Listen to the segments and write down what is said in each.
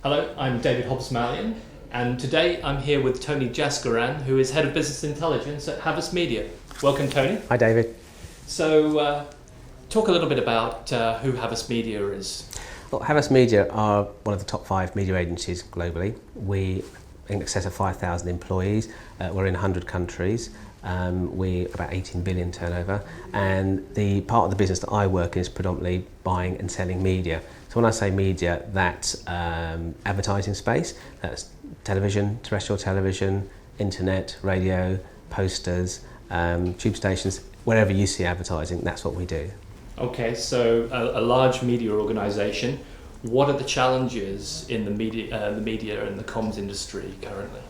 Hello, I'm David Hobbs-Mallion, and today I'm here with Tony Jaskeran, who is Head of Business Intelligence at Havas Media. Welcome, Tony. Hi, David. So, talk a little bit about who Havas Media is. Well, Havas Media are one of the top 5 media agencies globally. We in excess of 5,000 employees. We're in 100 countries. We're about 18 billion turnover, and the part of the business that I work in is predominantly buying and selling media. So when I say media, that's advertising space, that's television, terrestrial television, internet, radio, posters, tube stations, wherever you see advertising, that's what we do. Okay, so a large media organisation. What are the challenges in the media and the comms industry currently?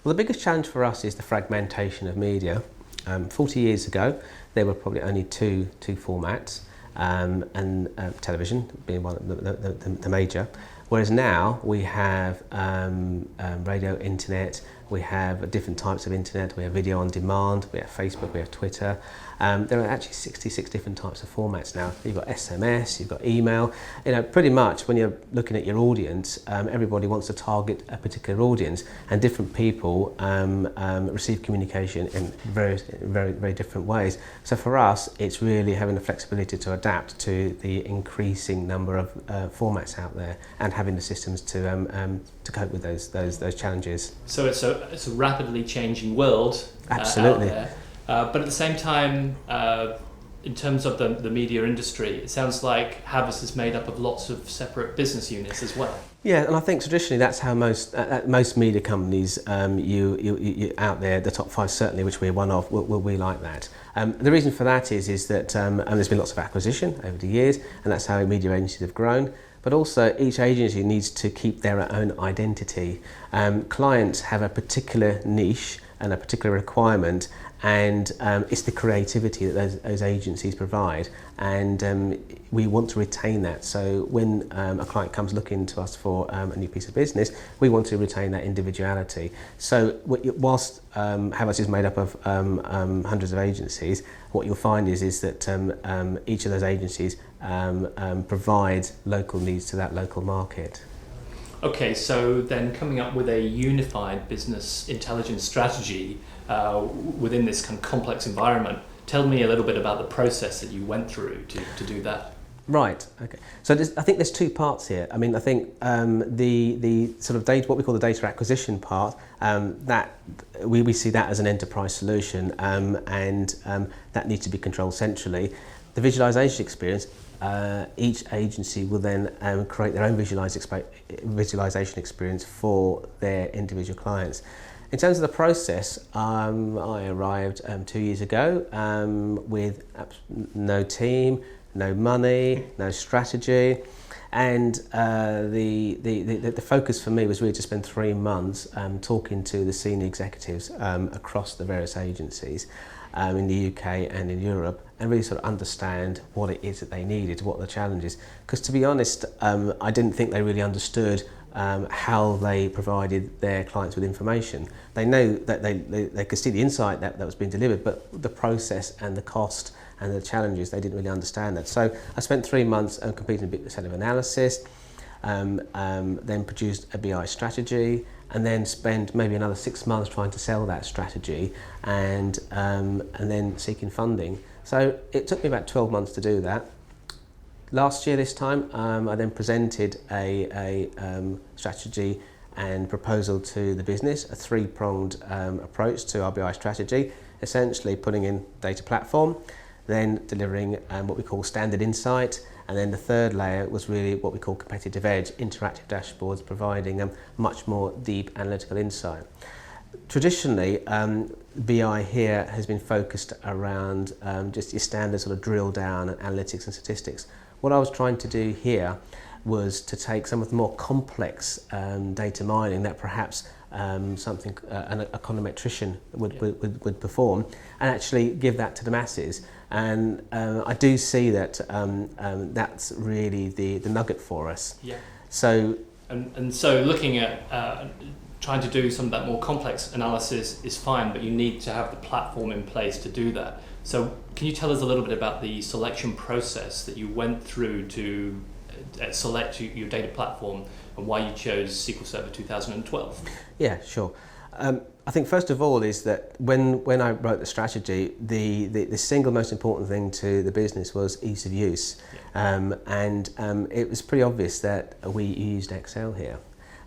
Well, the biggest challenge for us is the fragmentation of media. 40 years ago, there were probably only two formats, and television being one of the major. Whereas now we have radio, internet, we have different types of internet, we have video on demand, we have Facebook, we have Twitter. There are actually 66 different types of formats now. You've got SMS, you've got email. You know, pretty much when you're looking at your audience, everybody wants to target a particular audience, and different people receive communication in very different ways. So for us, it's really having the flexibility to adapt to the increasing number of formats out there, and having the systems to cope with those challenges. So it's a rapidly changing world. Absolutely. Out there. But at the same time, in terms of the media industry, it sounds like Havas is made up of lots of separate business units as well. Yeah, and I think traditionally that's how most media companies you out there, the top 5 certainly, which we're one of, we like that. The reason for that is that there's been lots of acquisition over the years, and that's how media agencies have grown. But also each agency needs to keep their own identity. Clients have a particular niche and a particular requirement, and it's the creativity that those agencies provide, and we want to retain that. So when a client comes looking to us for a new piece of business, we want to retain that individuality. So whilst Havas is made up of hundreds of agencies, what you'll find is that each of those agencies provides local needs to that local market. Okay, so then coming up with a unified business intelligence strategy within this kind of complex environment, tell me a little bit about the process that you went through to do that. Right. Okay. So I think there's 2 parts here. I mean, I think the sort of data, what we call the data acquisition part, that we see that as an enterprise solution, and that needs to be controlled centrally. The visualization experience. Each agency will then create their own visualization experience for their individual clients. In terms of the process, I arrived 2 years ago with no team, no money, no strategy, and the focus for me was really to spend 3 months talking to the senior executives across the various agencies in the UK and in Europe, and really sort of understand what it is that they needed, what the challenges. Because to be honest, I didn't think they really understood how they provided their clients with information. They know that they could see the insight that was being delivered, but the process and the cost and the challenges, they didn't really understand that. So I spent 3 months completing a set of analysis, then produced a BI strategy, and then spend maybe another 6 months trying to sell that strategy, and then seeking funding. So it took me about 12 months to do that. Last year this time, I then presented a strategy and proposal to the business, a 3-pronged approach to our BI strategy, essentially putting in data platform, then delivering what we call standard insight, and then the third layer was really what we call competitive edge, interactive dashboards providing much more deep analytical insight. Traditionally, BI here has been focused around just your standard sort of drill down and analytics and statistics. What I was trying to do here was to take some of the more complex data mining that perhaps something an econometrician would perform, and actually give that to the masses. And I do see that that's really the nugget for us. Yeah. So and so looking at trying to do some of that more complex analysis is fine, but you need to have the platform in place to do that. So can you tell us a little bit about the selection process that you went through to select your data platform and why you chose SQL Server 2012? Yeah, sure. I think first of all is that when I wrote the strategy, the single most important thing to the business was ease of use. Yeah. It was pretty obvious that we used Excel here.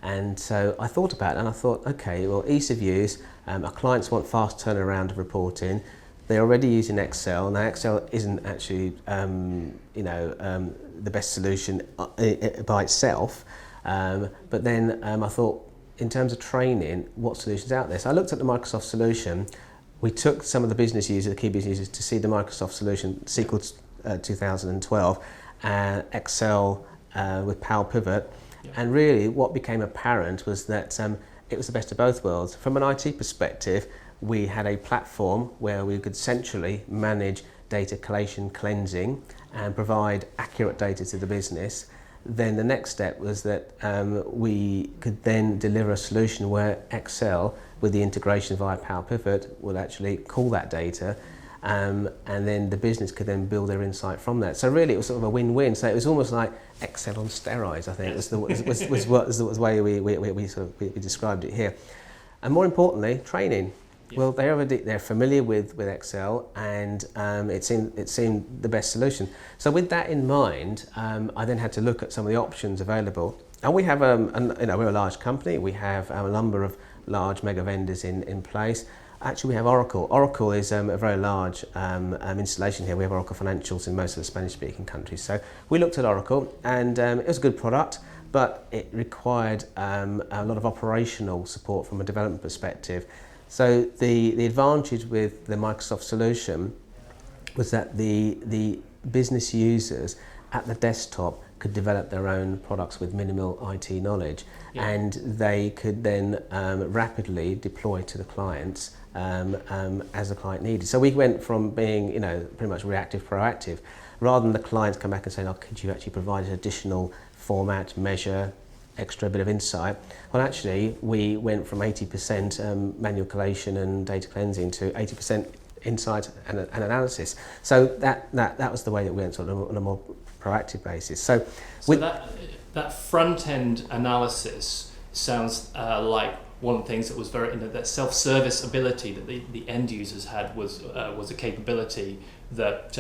And so I thought about it and I thought, okay, well, ease of use, our clients want fast turnaround of reporting. They're already using Excel. Now, Excel isn't actually, the best solution by itself. But then I thought, in terms of training, what solutions out there? So I looked at the Microsoft solution. We took some of the business users, the key business users, to see the Microsoft solution, SQL 2012, Excel with Power Pivot. Yeah. And really what became apparent was that it was the best of both worlds. From an IT perspective, we had a platform where we could centrally manage data collation, cleansing, and provide accurate data to the business. Then the next step was that we could then deliver a solution where Excel, with the integration via Power Pivot, would actually call that data, and then the business could then build their insight from that. So really, it was sort of a win-win. So it was almost like Excel on steroids, I think, was the way we described it here. And more importantly, training. Yeah. Well, they're familiar with Excel, and it seemed the best solution. So with that in mind, I then had to look at some of the options available. And we have, we're a large company. We have a number of large mega vendors in place. Actually, we have Oracle. Oracle is a very large installation here. We have Oracle Financials in most of the Spanish-speaking countries. So we looked at Oracle, and it was a good product, but it required a lot of operational support from a development perspective. So the advantage with the Microsoft solution was that the business users at the desktop could develop their own products with minimal IT knowledge, yeah. And they could then rapidly deploy to the clients as the client needed. So we went from being pretty much reactive, proactive, rather than the clients come back and say, oh, could you actually provide an additional format, measure, extra bit of insight? Well, actually, we went from 80% manual collation and data cleansing to 80% insight and analysis. So that was the way that we went, sort of on a more proactive basis. So that front end analysis sounds like one of the things that was very, that self-service ability that the end users had was a capability that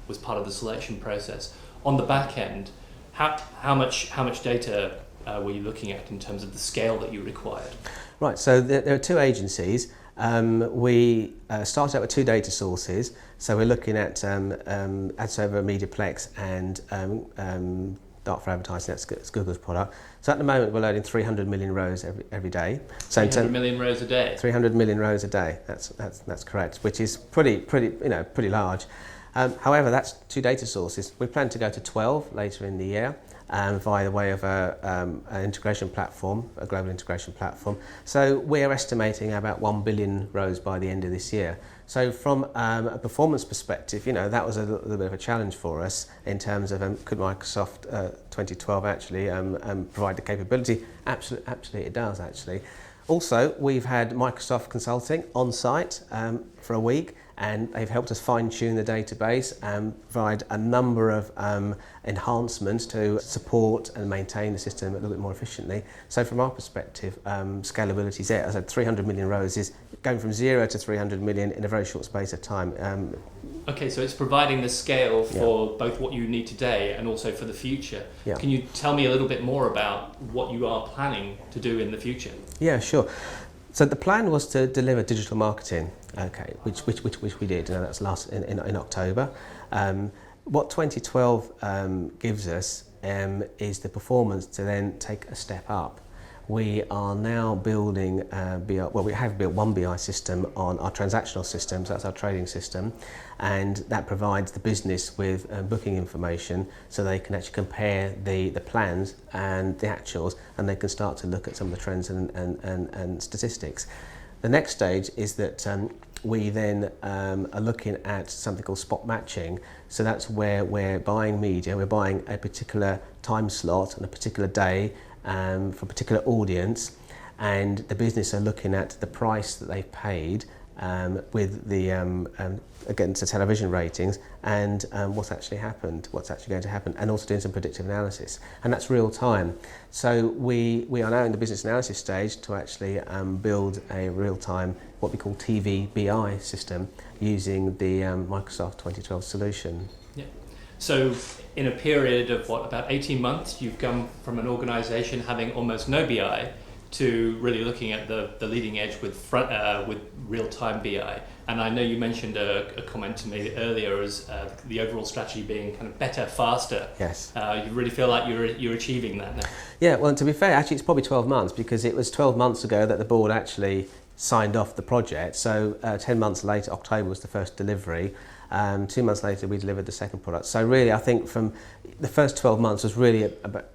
was part of the selection process. On the back end, how much data were you looking at in terms of the scale that you required? Right, so there are two agencies. We started out with two data sources. So we're looking at Ad Server, Mediaplex, and Dark for Advertising. That's Google's product. So at the moment we're loading 300 million rows every day. So 300 million rows a day. 300 million rows a day. That's correct, which is pretty large. However, that's two data sources. We plan to go to 12 later in the year. Via the way of an integration platform, a global integration platform. So we're estimating about 1 billion rows by the end of this year. So from a performance perspective, that was a little bit of a challenge for us in terms of could Microsoft 2012 actually provide the capability? Absolutely, it does actually. Also, we've had Microsoft Consulting on site for a week, and they've helped us fine-tune the database and provide a number of enhancements to support and maintain the system a little bit more efficiently. So from our perspective, scalability is there. As I said, 300 million rows is going from 0 to 300 million in a very short space of time. Okay, so it's providing the scale for both what you need today and also for the future. Yeah. Can you tell me a little bit more about what you are planning to do in the future? Yeah, sure. So the plan was to deliver digital marketing, okay, which we did. That's in October. What 2012 gives us is the performance to then take a step up. We are now building we have built one BI system on our transactional system, so that's our trading system, and that provides the business with booking information so they can actually compare the plans and the actuals, and they can start to look at some of the trends and statistics. The next stage is that we then are looking at something called spot matching. So that's where we're buying media, we're buying a particular time slot on a particular day for a particular audience, and the business are looking at the price that they've paid with the against the television ratings and what's actually happened, what's actually going to happen, and also doing some predictive analysis. And that's real time. So we are now in the business analysis stage to actually build a real time, what we call TV BI system, using the Microsoft 2012 solution. Yeah. So in a period of about 18 months, you've come from an organisation having almost no BI to really looking at the leading edge with real-time BI. And I know you mentioned a comment to me earlier as the overall strategy being kind of better, faster. Yes. You really feel like you're achieving that now? Yeah, well, to be fair, actually it's probably 12 months because it was 12 months ago that the board actually signed off the project. So 10 months later, October was the first delivery. 2 months later, we delivered the second product. So really, I think from the first 12 months was really about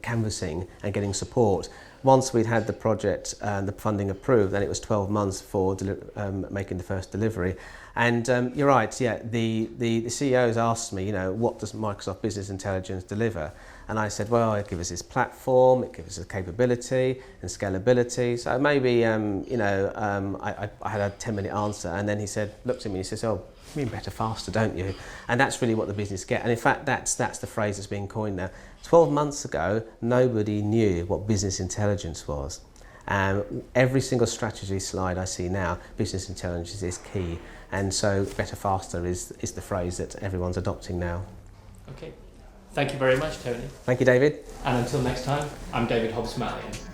canvassing and getting support. Once we'd had the project and the funding approved, then it was 12 months for making the first delivery. And you're right, yeah, the CEOs asked me, what does Microsoft Business Intelligence deliver? And I said, well, it gives us this platform, it gives us capability and scalability. So maybe, I had a 10-minute answer. And then he looked at me and he says, oh, you mean better, faster, don't you? And that's really what the business get. And in fact, that's the phrase that's being coined now. 12 months ago, nobody knew what business intelligence was. Every single strategy slide I see now, business intelligence is key. And so better, faster is the phrase that everyone's adopting now. Okay. Thank you very much, Tony. Thank you, David. And until next time, I'm David Hobbs-Mallion.